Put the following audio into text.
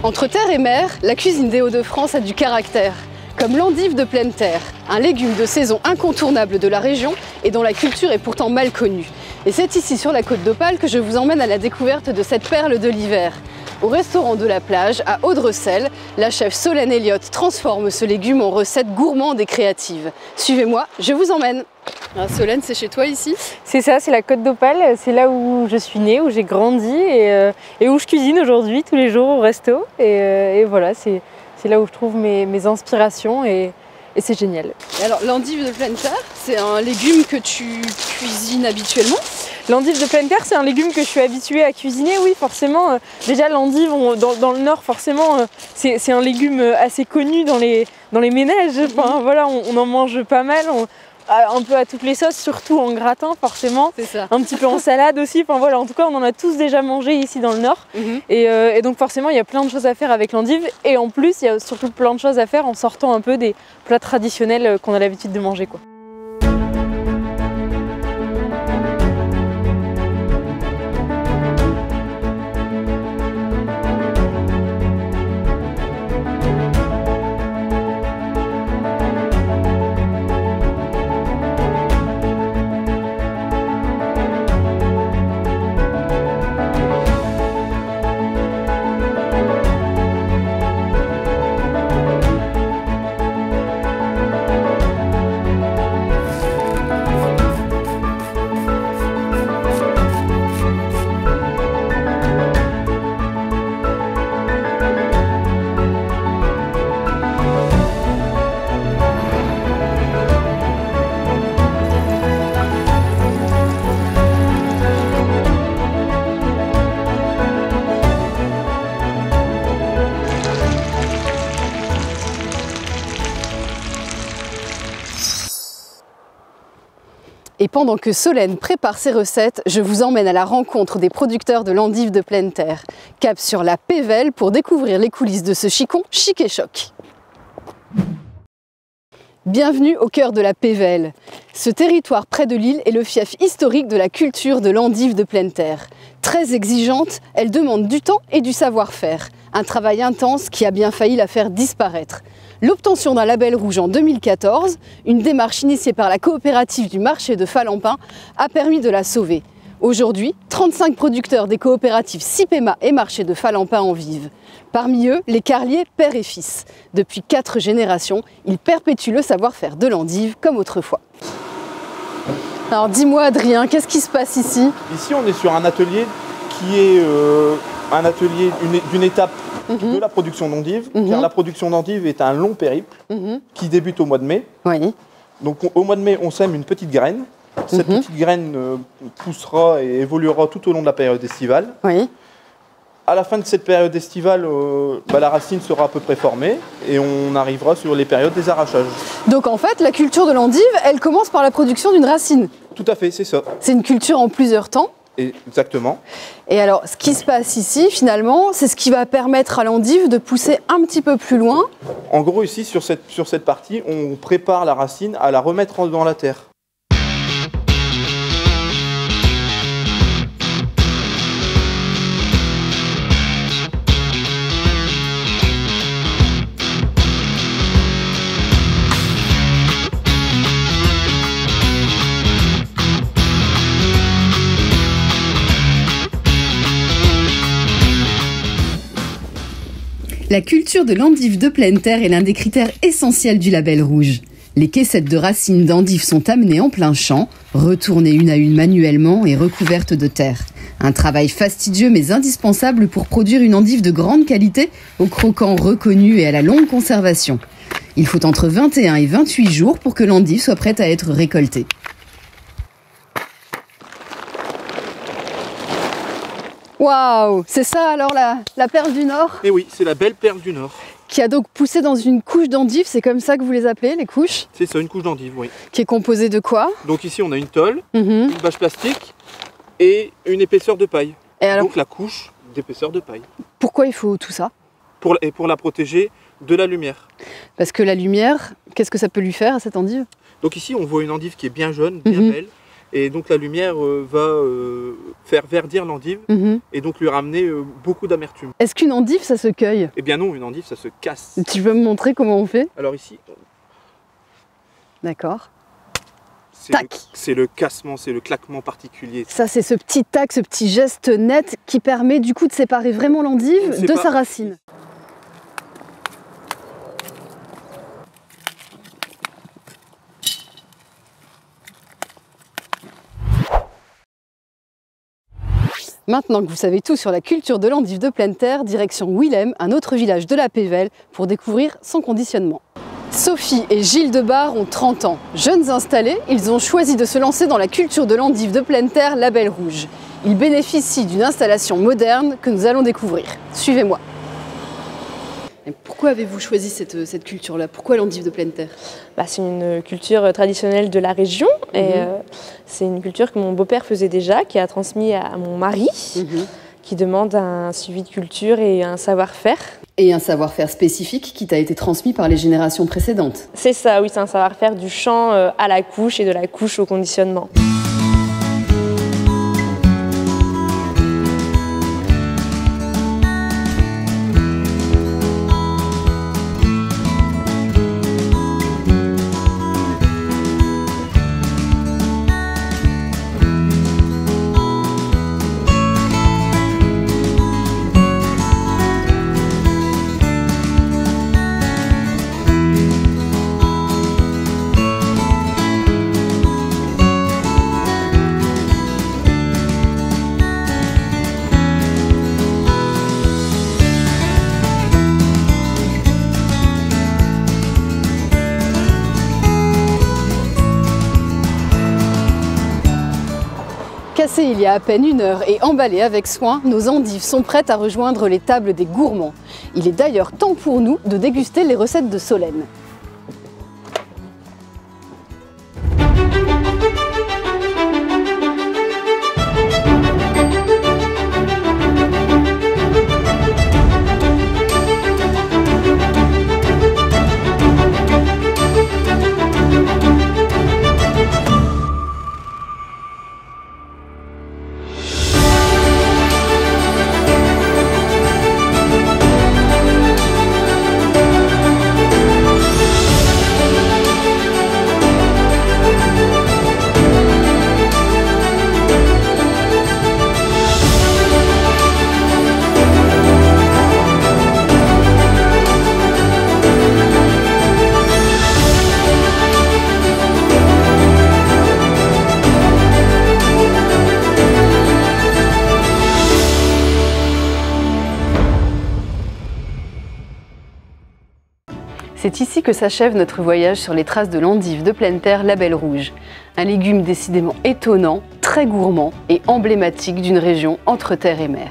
Entre terre et mer, la cuisine des Hauts-de-France a du caractère. Comme l'endive de pleine terre, un légume de saison incontournable de la région et dont la culture est pourtant mal connue. Et c'est ici sur la côte d'Opale que je vous emmène à la découverte de cette perle de l'hiver. Au restaurant de la plage, à Audrecel, la chef Solène Elliott transforme ce légume en recette gourmande et créative. Suivez-moi, je vous emmène. Alors Solène, c'est chez toi ici? C'est ça, c'est la côte d'Opale, c'est là où je suis née, où j'ai grandi et où je cuisine aujourd'hui tous les jours au resto. Et voilà, c'est là où je trouve mes inspirations et c'est génial. Et alors l'endive de pleine terre, c'est un légume que tu cuisines habituellement? L'endive de pleine terre, c'est un légume que je suis habituée à cuisiner, oui, forcément. Déjà, l'endive, dans le Nord, forcément, c'est un légume assez connu dans les ménages. Enfin, voilà, on en mange pas mal, un peu à toutes les sauces, surtout en gratin, forcément. C'est ça. Un petit peu en salade aussi. Enfin, voilà, en tout cas, on en a tous déjà mangé ici dans le Nord. Et donc, forcément, il y a plein de choses à faire avec l'endive. Et en plus, il y a surtout plein de choses à faire en sortant un peu des plats traditionnels qu'on a l'habitude de manger, quoi. Et pendant que Solène prépare ses recettes, je vous emmène à la rencontre des producteurs de l'endive de pleine terre. Cap sur la Pévèle pour découvrir les coulisses de ce chicon chic et choc. Bienvenue au cœur de la Pévèle. Ce territoire près de l'île est le fief historique de la culture de l'endive de pleine terre. Très exigeante, elle demande du temps et du savoir-faire. Un travail intense qui a bien failli la faire disparaître. L'obtention d'un label rouge en 2014, une démarche initiée par la coopérative du marché de Falampin, a permis de la sauver. Aujourd'hui, 35 producteurs des coopératives Cipema et marché de Falampin en vivent. Parmi eux, les carliers père et fils. Depuis 4 générations, ils perpétuent le savoir-faire de l'endive comme autrefois. Alors dis-moi Adrien, qu'est-ce qui se passe ici? Ici, on est sur un atelier qui est un atelier d'une étape de la production d'endive. Car la production d'endive est un long périple qui débute au mois de mai. Oui. Donc au mois de mai, on sème une petite graine. Cette petite graine poussera et évoluera tout au long de la période estivale. Oui. À la fin de cette période estivale, la racine sera à peu près formée et on arrivera sur les périodes des arrachages. Donc en fait, la culture de l'endive, elle commence par la production d'une racine. Tout à fait, c'est ça. C'est une culture en plusieurs temps. Exactement. Et alors, ce qui se passe ici, finalement, c'est ce qui va permettre à l'endive de pousser un petit peu plus loin. En gros, ici, sur cette partie, on prépare la racine à la remettre dans la terre. La culture de l'endive de pleine terre est l'un des critères essentiels du label rouge. Les caissettes de racines d'endive sont amenées en plein champ, retournées une à une manuellement et recouvertes de terre. Un travail fastidieux mais indispensable pour produire une endive de grande qualité, au croquant reconnu et à la longue conservation. Il faut entre 21 et 28 jours pour que l'endive soit prête à être récoltée. Waouh, c'est ça alors la perle du Nord? Et oui, c'est la belle perle du Nord. Qui a donc poussé dans une couche d'endive, c'est comme ça que vous les appelez, les couches? C'est ça, une couche d'endive, oui. Qui est composée de quoi? Donc ici, on a une tôle, une bâche plastique et une épaisseur de paille. Et alors, donc la couche d'épaisseur de paille. Pourquoi il faut tout ça? Pour la protéger de la lumière. Parce que la lumière, qu'est-ce que ça peut lui faire à cette endive? Donc ici, on voit une endive qui est bien jeune, bien belle. Et donc la lumière va faire verdir l'endive et donc lui ramener beaucoup d'amertume. Est-ce qu'une endive, ça se cueille? Eh bien non, une endive, ça se casse. Tu peux me montrer comment on fait? Alors ici, D'accord. c'est le cassement, c'est le claquement particulier. Ça, c'est ce petit tac, ce petit geste net qui permet du coup de séparer vraiment l'endive de sa racine. Maintenant que vous savez tout sur la culture de l'endive de pleine terre, direction Willem, un autre village de la Pévèle, pour découvrir son conditionnement. Sophie et Gilles Debar ont 30 ans. Jeunes installés, ils ont choisi de se lancer dans la culture de l'endive de pleine terre Label Rouge. Ils bénéficient d'une installation moderne que nous allons découvrir. Suivez-moi. Et pourquoi avez-vous choisi cette culture-là? Pourquoi l'endive de pleine terre? C'est une culture traditionnelle de la région et c'est une culture que mon beau-père faisait déjà, qui a transmis à mon mari, qui demande un suivi de culture et un savoir-faire. Et un savoir-faire spécifique qui t'a été transmis par les générations précédentes. C'est ça, oui, c'est un savoir-faire du champ à la couche et de la couche au conditionnement. Cassées il y a à peine 1 heure et emballées avec soin, nos endives sont prêtes à rejoindre les tables des gourmands. Il est d'ailleurs temps pour nous de déguster les recettes de Solène. C'est ici que s'achève notre voyage sur les traces de l'endive de pleine terre Label Rouge. Un légume décidément étonnant, très gourmand et emblématique d'une région entre terre et mer.